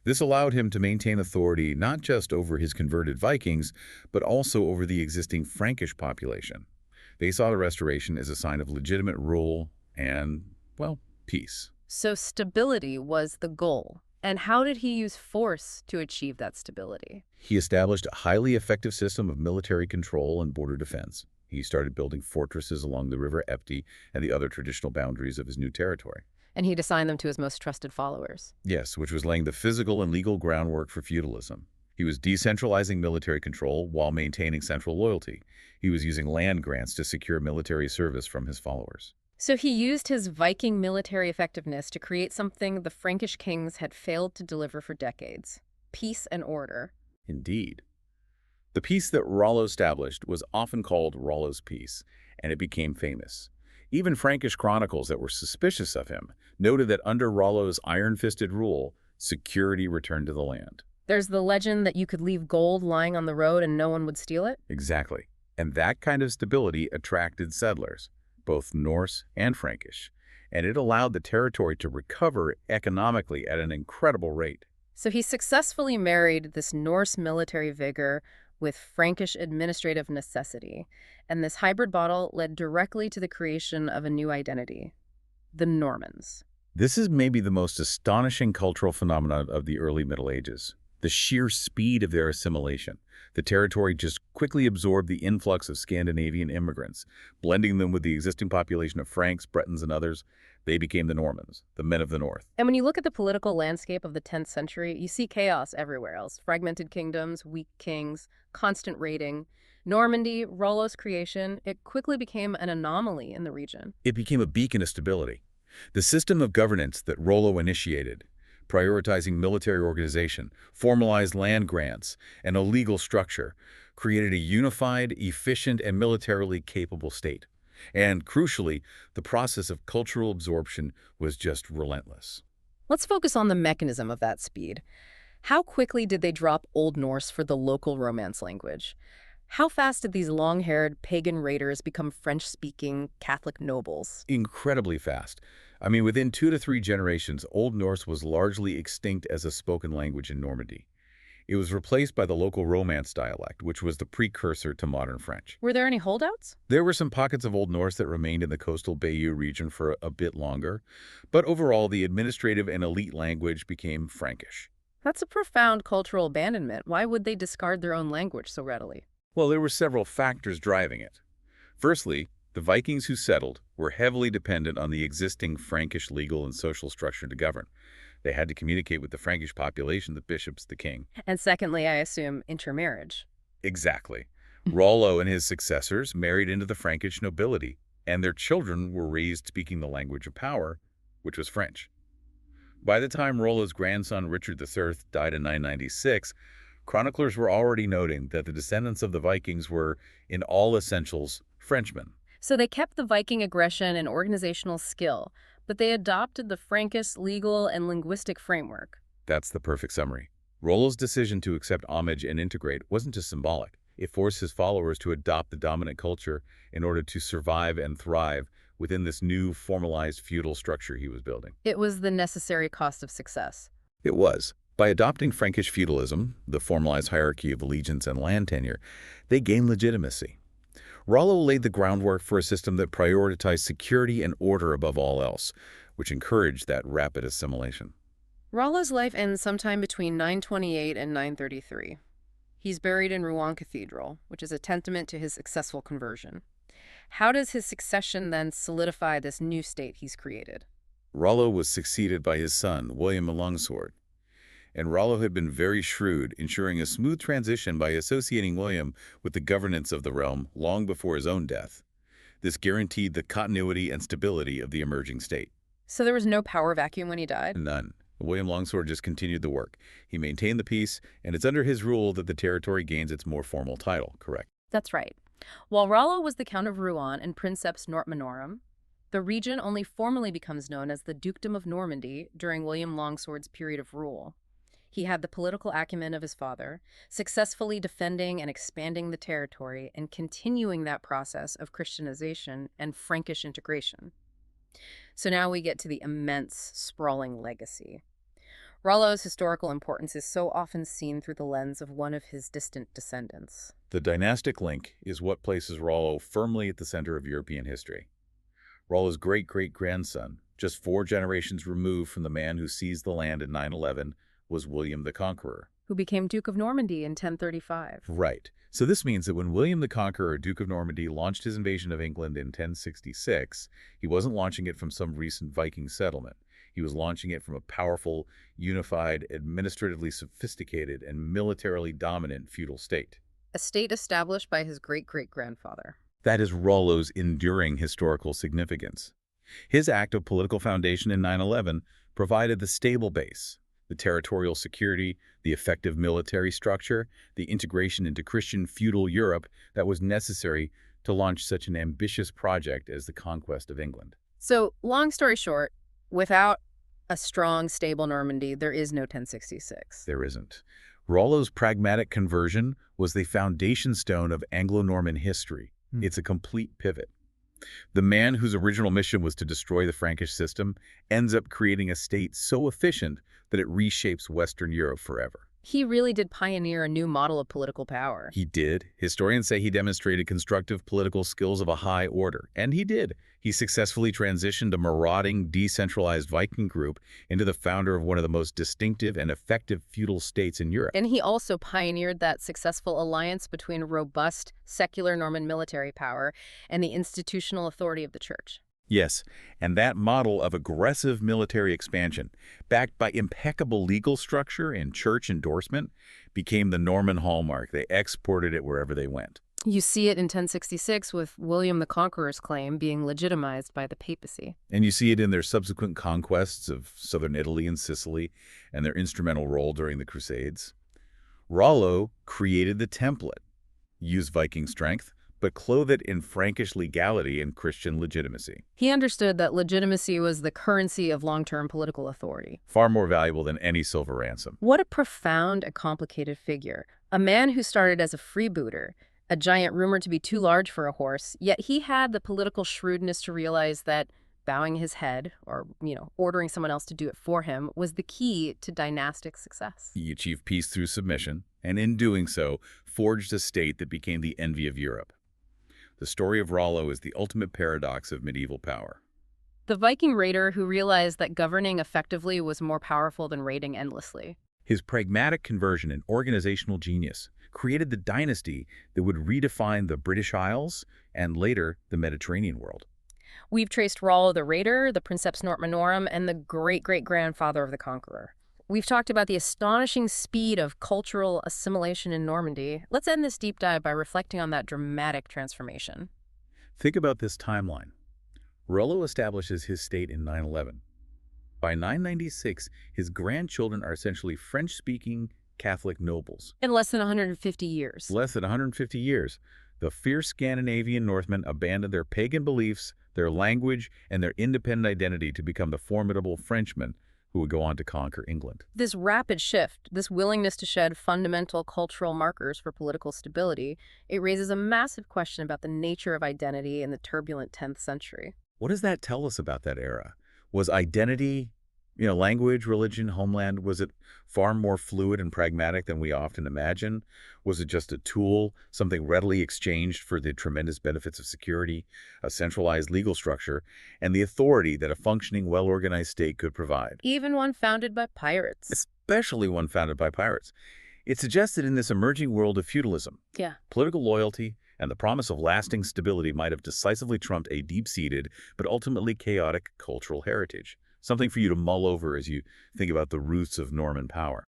This allowed him to maintain authority not just over his converted Vikings, but also over the existing Frankish population. They saw the restoration as a sign of legitimate rule and, well, peace. So stability was the goal. And how did he use force to achieve that stability? He established a highly effective system of military control and border defense. He started building fortresses along the river Epte and the other traditional boundaries of his new territory. And he'd assign them to his most trusted followers. Yes, which was laying the physical and legal groundwork for feudalism. He was decentralizing military control while maintaining central loyalty. He was using land grants to secure military service from his followers. So he used his Viking military effectiveness to create something the Frankish kings had failed to deliver for decades: peace and order. Indeed. The peace that Rollo established was often called Rollo's Peace, and it became famous. Even Frankish chronicles that were suspicious of him noted that under Rollo's iron-fisted rule, security returned to the land. There's the legend that you could leave gold lying on the road and no one would steal it? Exactly. And that kind of stability attracted settlers, both Norse and Frankish, and it allowed the territory to recover economically at an incredible rate. So he successfully married this Norse military vigor with Frankish administrative necessity, and this hybrid model led directly to the creation of a new identity: the Normans. This is maybe the most astonishing cultural phenomenon of the early Middle Ages. The sheer speed of their assimilation. The territory just quickly absorbed the influx of Scandinavian immigrants, blending them with the existing population of Franks, Bretons, and others. They became the Normans, the men of the north. And when you look at the political landscape of the 10th century, you see chaos everywhere else: fragmented kingdoms, weak kings, constant raiding. Normandy, Rollo's creation, it quickly became an anomaly in the region. It became a beacon of stability. The system of governance that Rollo initiated, prioritizing military organization, formalized land grants, and a legal structure, created a unified, efficient, and militarily capable state. And crucially, the process of cultural absorption was just relentless. Let's focus on the mechanism of that speed. How quickly did they drop Old Norse for the local Romance language? How fast did these long-haired pagan raiders become French-speaking Catholic nobles? Incredibly fast. I mean, within 2 to 3 generations, Old Norse was largely extinct as a spoken language in Normandy. It was replaced by the local Romance dialect, which was the precursor to modern French. Were there any holdouts? There were some pockets of Old Norse that remained in the coastal Bayeux region for a bit longer, but overall, the administrative and elite language became Frankish. That's a profound cultural abandonment. Why would they discard their own language so readily? Well, there were several factors driving it. Firstly, the Vikings who settled were heavily dependent on the existing Frankish legal and social structure to govern. They had to communicate with the Frankish population, the bishops, the king. And secondly, I assume intermarriage. Exactly. Rollo and his successors married into the Frankish nobility, and their children were raised speaking the language of power, which was French. By the time Rollo's grandson Richard III died in 996, chroniclers were already noting that the descendants of the Vikings were, in all essentials, Frenchmen. So they kept the Viking aggression and organizational skill, but they adopted the Frankish legal and linguistic framework. That's the perfect summary. Rollo's decision to accept homage and integrate wasn't just symbolic. It forced his followers to adopt the dominant culture in order to survive and thrive within this new formalized feudal structure he was building. It was the necessary cost of success. It was. By adopting Frankish feudalism, the formalized hierarchy of allegiance and land tenure, they gained legitimacy. Rollo laid the groundwork for a system that prioritized security and order above all else, which encouraged that rapid assimilation. Rollo's life ends sometime between 928 and 933. He's buried in Rouen Cathedral, which is a testament to his successful conversion. How does his succession then solidify this new state he's created? Rollo was succeeded by his son, William Longsword. And Rollo had been very shrewd, ensuring a smooth transition by associating William with the governance of the realm long before his own death. This guaranteed the continuity and stability of the emerging state. So there was no power vacuum when he died? None. William Longsword just continued the work. He maintained the peace, and it's under his rule that the territory gains its more formal title, correct? That's right. While Rollo was the Count of Rouen and Princeps Normannorum, the region only formally becomes known as the Dukedom of Normandy during William Longsword's period of rule. He had the political acumen of his father, successfully defending and expanding the territory and continuing that process of Christianization and Frankish integration. So now we get to the immense, sprawling legacy. Rollo's historical importance is so often seen through the lens of one of his distant descendants. The dynastic link is what places Rollo firmly at the center of European history. Rollo's great-great-grandson, just 4 generations removed from the man who seized the land in 911, was William the Conqueror. Who became Duke of Normandy in 1035. Right. So this means that when William the Conqueror, Duke of Normandy, launched his invasion of England in 1066, he wasn't launching it from some recent Viking settlement. He was launching it from a powerful, unified, administratively sophisticated, and militarily dominant feudal state. A state established by his great-great-grandfather. That is Rollo's enduring historical significance. His act of political foundation in 911 provided the stable base, the territorial security, the effective military structure, the integration into Christian feudal Europe that was necessary to launch such an ambitious project as the conquest of England. So, long story short, without a strong, stable Normandy, there is no 1066. There isn't. Rollo's pragmatic conversion was the foundation stone of Anglo-Norman history. It's a complete pivot. The man whose original mission was to destroy the Frankish system ends up creating a state so efficient that it reshapes Western Europe forever. He really did pioneer a new model of political power. He did. Historians say he demonstrated constructive political skills of a high order, and he did. He successfully transitioned a marauding, decentralized Viking group into the founder of one of the most distinctive and effective feudal states in Europe. And he also pioneered that successful alliance between robust, secular Norman military power and the institutional authority of the church. Yes, and that model of aggressive military expansion, backed by impeccable legal structure and church endorsement, became the Norman hallmark. They exported it wherever they went. You see it in 1066 with William the Conqueror's claim being legitimized by the papacy. And you see it in their subsequent conquests of southern Italy and Sicily and their instrumental role during the Crusades. Rollo created the template, used Viking strength, but clothed it in Frankish legality and Christian legitimacy. He understood that legitimacy was the currency of long-term political authority. Far more valuable than any silver ransom. What a profound and complicated figure. A man who started as a freebooter, a giant rumored to be too large for a horse, yet he had the political shrewdness to realize that bowing his head, or, ordering someone else to do it for him, was the key to dynastic success. He achieved peace through submission, and in doing so, forged a state that became the envy of Europe. The story of Rollo is the ultimate paradox of medieval power. The Viking raider who realized that governing effectively was more powerful than raiding endlessly. His pragmatic conversion and organizational genius created the dynasty that would redefine the British Isles and later the Mediterranean world. We've traced Rollo the Raider, the Princeps Normannorum, and the great-great-grandfather of the Conqueror. We've talked about the astonishing speed of cultural assimilation in Normandy. Let's end this deep dive by reflecting on that dramatic transformation. Think about this timeline. Rollo establishes his state in 911. By 996, his grandchildren are essentially French-speaking Catholic nobles. In less than 150 years. Less than 150 years, the fierce Scandinavian Northmen abandoned their pagan beliefs, their language, and their independent identity to become the formidable Frenchmen who would go on to conquer England. This rapid shift, this willingness to shed fundamental cultural markers for political stability, it raises a massive question about the nature of identity in the turbulent 10th century. What does that tell us about that era? Was identity, language, religion, homeland, was it far more fluid and pragmatic than we often imagine? Was it just a tool, something readily exchanged for the tremendous benefits of security, a centralized legal structure, and the authority that a functioning, well-organized state could provide? Even one founded by pirates. Especially one founded by pirates. It suggested in this emerging world of feudalism, political loyalty and the promise of lasting stability might have decisively trumped a deep-seated but ultimately chaotic cultural heritage. Something for you to mull over as you think about the roots of Norman power.